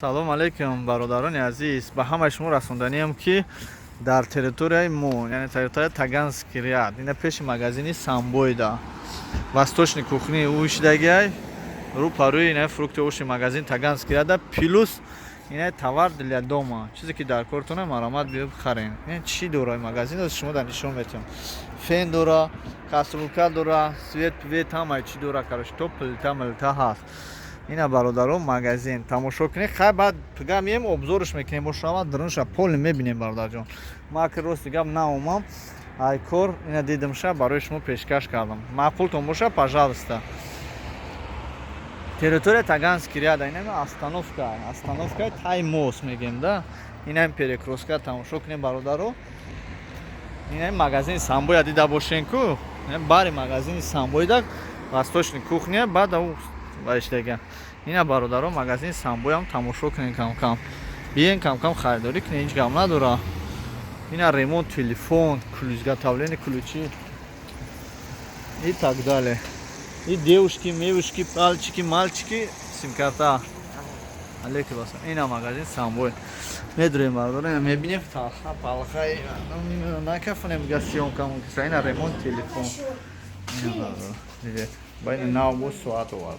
салом алейкум, бародарони азиз. Ба ҳамаи шумо расонданиам ки дар территорияи мо, яъне территорияи Таганский ряд, ина пеши магазини Самбойда, восточной кухни уишдагиай, рӯ-парӯи ина фрукти овощи магазин Таганский ряда, плюс ина товар для дома, чизе ки дар кортона маромад биёд харен. Ин чӣ дора магазин аст, шумо дар нишон метавон. Фен дора, каструлка дора, свет, пвет, ҳамаи чӣ дора, карош, то плита, милта ҳаст. Ина бародаро магазин тамошо кунед. Хай баъд туга мием обзорш мекунем, бо шама дронша поле мебинем бародарҷон. Ма ки рости гап наомам, ай кор ина дидам ша барои шумо пешкаш кардам. Маъқултон боша, пожалуйста. Территория Таганский ряд, ина остановка Тай мост мегем да. Ина перекроска тамошо кунем бародаро. Ина магазин Самбоя дида бошен ку. Бари магазин Самбоя, восточная кухня, баъд баиштага. Ина бародаро магазин Самбоям тамошо кунем кам-кам. Биен кам-кам харидорӣ кунем, ҳеҷ гап надора. Ина ремонт телефон, изготовление ключи и так далее. И девушки, мевушки, пальчики, мальчики, сим-карта. Алейкум ассалам. Ина магазин Самбой. Медурем бародаро, мебинем талха, палхай, накафонем га съёмкам, ина ремонт телефон. Ина бародаро. Видите? Байна нав бо соат овард.